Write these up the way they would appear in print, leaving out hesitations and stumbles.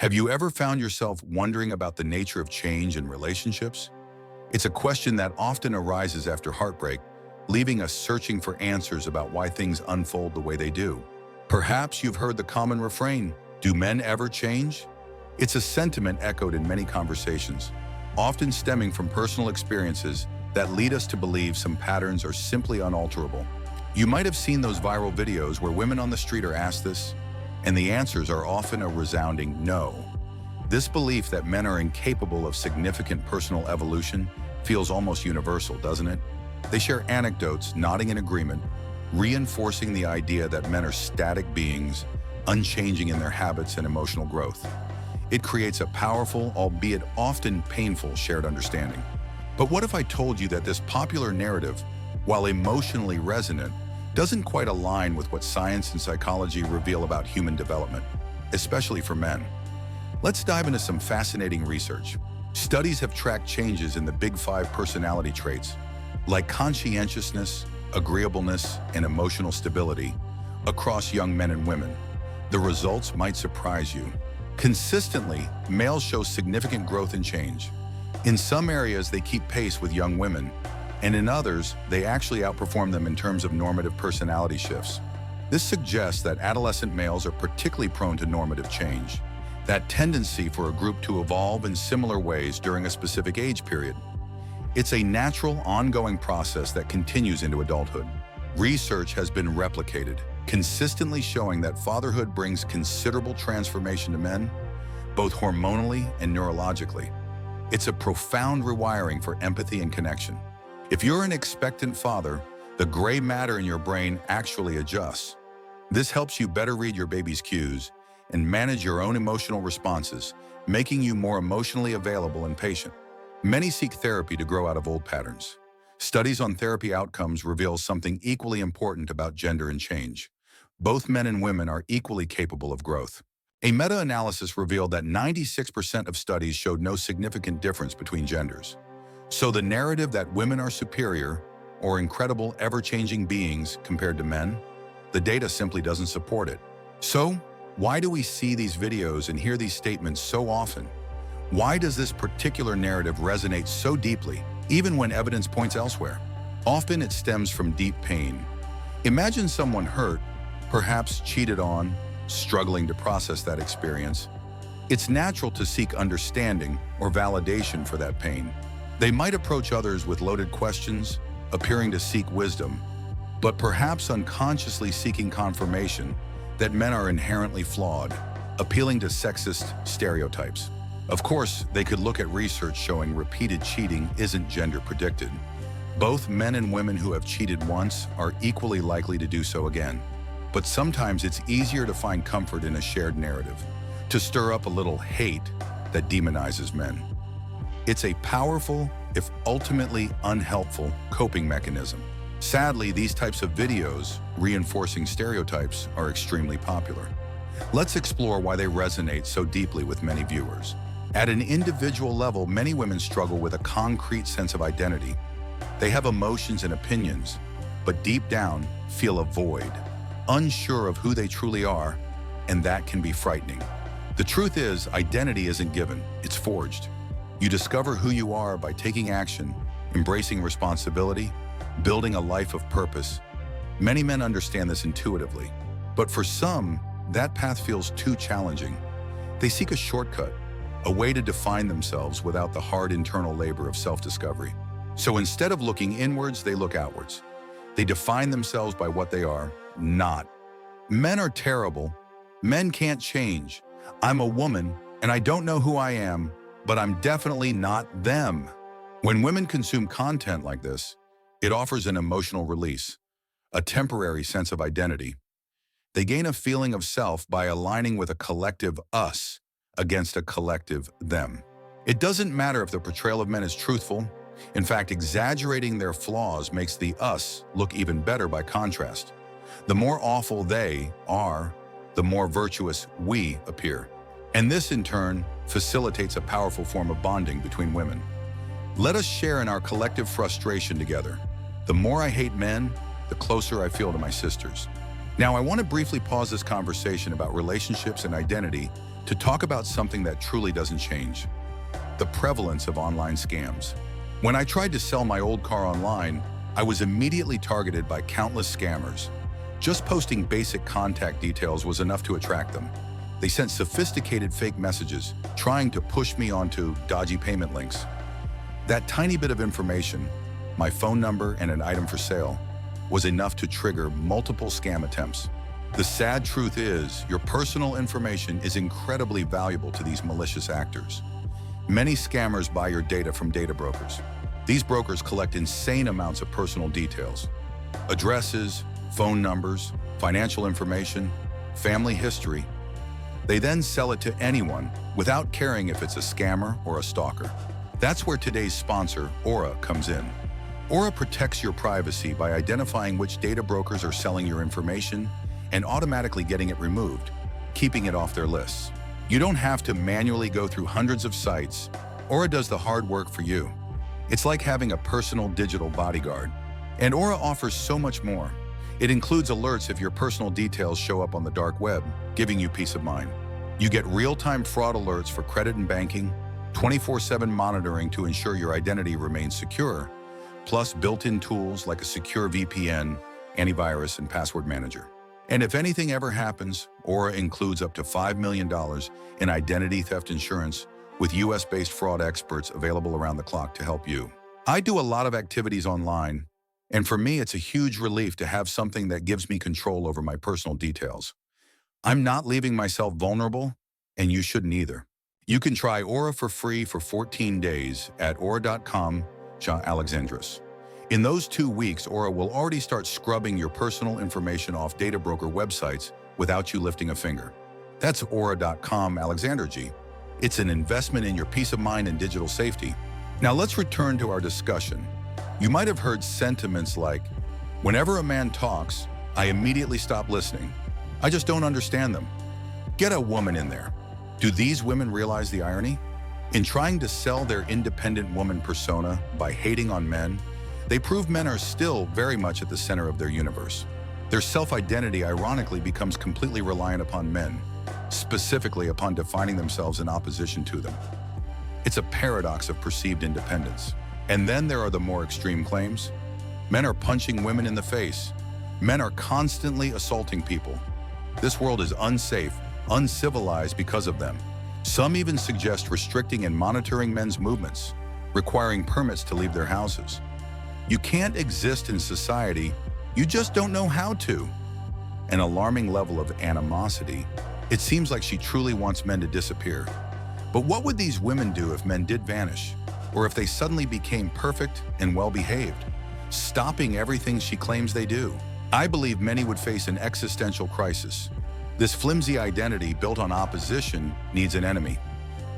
Have you ever found yourself wondering about the nature of change in relationships? It's a question that often arises after heartbreak, leaving us searching for answers about why things unfold the way they do. Perhaps you've heard the common refrain, "Do men ever change?" It's a sentiment echoed in many conversations, often stemming from personal experiences that lead us to believe some patterns are simply unalterable. You might have seen those viral videos where women on the street are asked this, and the answers are often a resounding no. This belief that men are incapable of significant personal evolution feels almost universal, doesn't it? They share anecdotes, nodding in agreement, reinforcing the idea that men are static beings, unchanging in their habits and emotional growth. It creates a powerful, albeit often painful, shared understanding. But what if I told you that this popular narrative, while emotionally resonant, doesn't quite align with what science and psychology reveal about human development, especially for men? Let's dive into some fascinating research. Studies have tracked changes in the big five personality traits, like conscientiousness, agreeableness, and emotional stability, across young men and women. The results might surprise you. Consistently, males show significant growth and change. In some areas, they keep pace with young women, and in others, they actually outperform them in terms of normative personality shifts. This suggests that adolescent males are particularly prone to normative change, that tendency for a group to evolve in similar ways during a specific age period. It's a natural, ongoing process that continues into adulthood. Research has been replicated, consistently showing that fatherhood brings considerable transformation to men, both hormonally and neurologically. It's a profound rewiring for empathy and connection. If you're an expectant father, the gray matter in your brain actually adjusts. This helps you better read your baby's cues and manage your own emotional responses, making you more emotionally available and patient. Many seek therapy to grow out of old patterns. Studies on therapy outcomes reveal something equally important about gender and change. Both men and women are equally capable of growth. A meta-analysis revealed that 96% of studies showed no significant difference between genders. So the narrative that women are superior or incredible, ever-changing beings compared to men, the data simply doesn't support it. So, why do we see these videos and hear these statements so often? Why does this particular narrative resonate so deeply, even when evidence points elsewhere? Often it stems from deep pain. Imagine someone hurt, perhaps cheated on, struggling to process that experience. It's natural to seek understanding or validation for that pain. They might approach others with loaded questions, appearing to seek wisdom, but perhaps unconsciously seeking confirmation that men are inherently flawed, appealing to sexist stereotypes. Of course, they could look at research showing repeated cheating isn't gender predicted. Both men and women who have cheated once are equally likely to do so again. But sometimes it's easier to find comfort in a shared narrative, to stir up a little hate that demonizes men. It's a powerful, if ultimately unhelpful, coping mechanism. Sadly, these types of videos, reinforcing stereotypes, are extremely popular. Let's explore why they resonate so deeply with many viewers. At an individual level, many women struggle with a concrete sense of identity. They have emotions and opinions, but deep down feel a void, unsure of who they truly are, and that can be frightening. The truth is, identity isn't given, it's forged. You discover who you are by taking action, embracing responsibility, building a life of purpose. Many men understand this intuitively, but for some, that path feels too challenging. They seek a shortcut, a way to define themselves without the hard internal labor of self-discovery. So instead of looking inwards, they look outwards. They define themselves by what they are not. Men are terrible. Men can't change. I'm a woman, and I don't know who I am, but I'm definitely not them. When women consume content like this, it offers an emotional release, a temporary sense of identity. They gain a feeling of self by aligning with a collective us against a collective them. It doesn't matter if the portrayal of men is truthful. In fact, exaggerating their flaws makes the us look even better by contrast. The more awful they are, the more virtuous we appear. And this, in turn, facilitates a powerful form of bonding between women. Let us share in our collective frustration together. The more I hate men, the closer I feel to my sisters. Now, I want to briefly pause this conversation about relationships and identity to talk about something that truly doesn't change: the prevalence of online scams. When I tried to sell my old car online, I was immediately targeted by countless scammers. Just posting basic contact details was enough to attract them. They sent sophisticated fake messages, trying to push me onto dodgy payment links. That tiny bit of information, my phone number and an item for sale, was enough to trigger multiple scam attempts. The sad truth is, your personal information is incredibly valuable to these malicious actors. Many scammers buy your data from data brokers. These brokers collect insane amounts of personal details: addresses, phone numbers, financial information, family history. They then sell it to anyone without caring if it's a scammer or a stalker. That's where today's sponsor, Aura, comes in. Aura protects your privacy by identifying which data brokers are selling your information and automatically getting it removed, keeping it off their lists. You don't have to manually go through hundreds of sites. Aura does the hard work for you. It's like having a personal digital bodyguard. And Aura offers so much more. It includes alerts if your personal details show up on the dark web, giving you peace of mind. You get real-time fraud alerts for credit and banking, 24/7 monitoring to ensure your identity remains secure, plus built-in tools like a secure VPN, antivirus, and password manager. And if anything ever happens, Aura includes up to $5 million in identity theft insurance with US-based fraud experts available around the clock to help you. I do a lot of activities online, and for me, it's a huge relief to have something that gives me control over my personal details. I'm not leaving myself vulnerable, and you shouldn't either. You can try Aura for free for 14 days at aura.com/Alexandros. In those 2 weeks, Aura will already start scrubbing your personal information off data broker websites without you lifting a finger. That's aura.com/Alexandros. It's an investment in your peace of mind and digital safety. Now let's return to our discussion. You might have heard sentiments like, "Whenever a man talks, I immediately stop listening. I just don't understand them." Get a woman in there. Do these women realize the irony? In trying to sell their independent woman persona by hating on men, they prove men are still very much at the center of their universe. Their self-identity ironically becomes completely reliant upon men, specifically upon defining themselves in opposition to them. It's a paradox of perceived independence. And then there are the more extreme claims. Men are punching women in the face. Men are constantly assaulting people. This world is unsafe, uncivilized because of them. Some even suggest restricting and monitoring men's movements, requiring permits to leave their houses. You can't exist in society, you just don't know how to. An alarming level of animosity. It seems like she truly wants men to disappear. But what would these women do if men did vanish? Or if they suddenly became perfect and well-behaved, stopping everything she claims they do? I believe many would face an existential crisis. This flimsy identity built on opposition needs an enemy.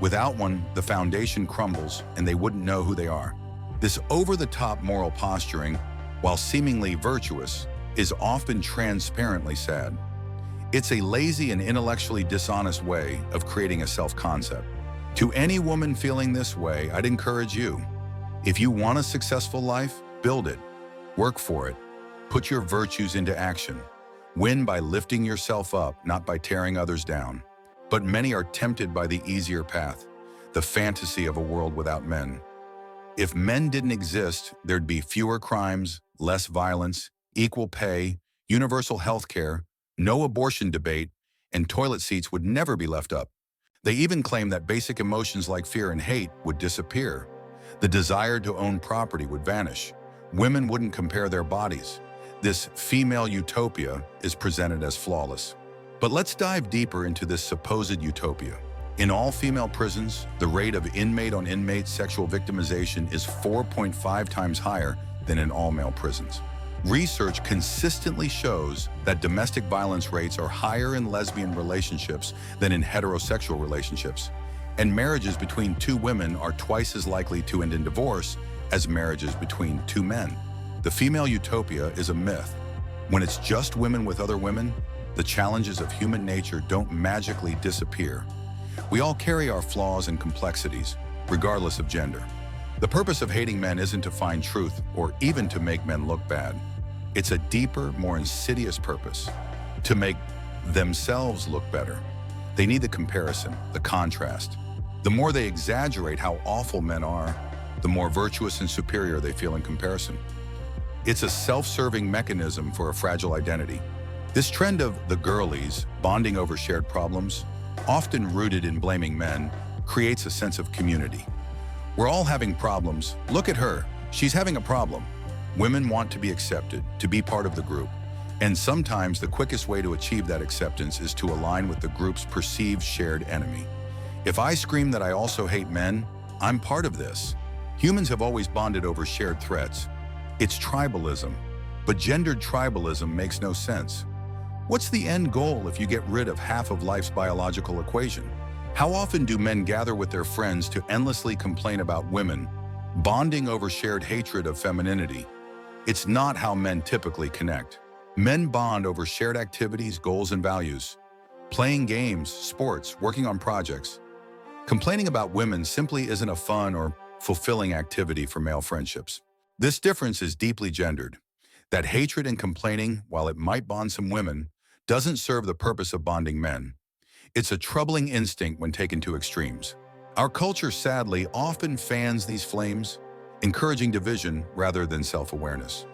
Without one, the foundation crumbles and they wouldn't know who they are. This over-the-top moral posturing, while seemingly virtuous, is often transparently sad. It's a lazy and intellectually dishonest way of creating a self-concept. To any woman feeling this way, I'd encourage you. If you want a successful life, build it. Work for it. Put your virtues into action. Win by lifting yourself up, not by tearing others down. But many are tempted by the easier path, the fantasy of a world without men. If men didn't exist, there'd be fewer crimes, less violence, equal pay, universal health care, no abortion debate, and toilet seats would never be left up. They even claim that basic emotions like fear and hate would disappear. The desire to own property would vanish. Women wouldn't compare their bodies. This female utopia is presented as flawless. But let's dive deeper into this supposed utopia. In all female prisons, the rate of inmate-on-inmate sexual victimization is 4.5 times higher than in all male prisons. Research consistently shows that domestic violence rates are higher in lesbian relationships than in heterosexual relationships, and marriages between two women are twice as likely to end in divorce as marriages between two men. The female utopia is a myth. When it's just women with other women, the challenges of human nature don't magically disappear. We all carry our flaws and complexities, regardless of gender. The purpose of hating men isn't to find truth or even to make men look bad. It's a deeper, more insidious purpose, to make themselves look better. They need the comparison, the contrast. The more they exaggerate how awful men are, the more virtuous and superior they feel in comparison. It's a self-serving mechanism for a fragile identity. This trend of the girlies bonding over shared problems, often rooted in blaming men, creates a sense of community. We're all having problems. Look at her. She's having a problem. Women want to be accepted, to be part of the group. And sometimes the quickest way to achieve that acceptance is to align with the group's perceived shared enemy. If I scream that I also hate men, I'm part of this. Humans have always bonded over shared threats. It's tribalism, but gendered tribalism makes no sense. What's the end goal if you get rid of half of life's biological equation? How often do men gather with their friends to endlessly complain about women, bonding over shared hatred of femininity? It's not how men typically connect. Men bond over shared activities, goals, and values. Playing games, sports, working on projects. Complaining about women simply isn't a fun or fulfilling activity for male friendships. This difference is deeply gendered. That hatred and complaining, while it might bond some women, doesn't serve the purpose of bonding men. It's a troubling instinct when taken to extremes. Our culture, sadly, often fans these flames, encouraging division rather than self-awareness.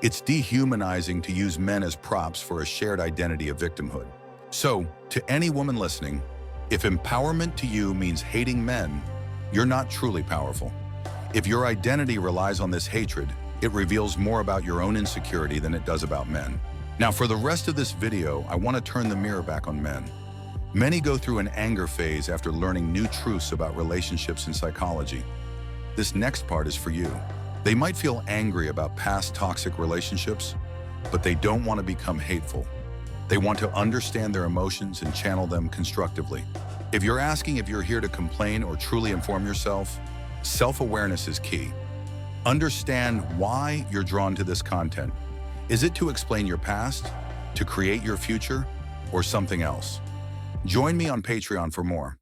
It's dehumanizing to use men as props for a shared identity of victimhood. So, to any woman listening, if empowerment to you means hating men, you're not truly powerful. If your identity relies on this hatred, it reveals more about your own insecurity than it does about men. Now, for the rest of this video, I want to turn the mirror back on men. Many go through an anger phase after learning new truths about relationships and psychology. This next part is for you. They might feel angry about past toxic relationships, but they don't want to become hateful. They want to understand their emotions and channel them constructively. If you're asking if you're here to complain or truly inform yourself, self-awareness is key. Understand why you're drawn to this content. Is it to explain your past, to create your future, or something else? Join me on Patreon for more.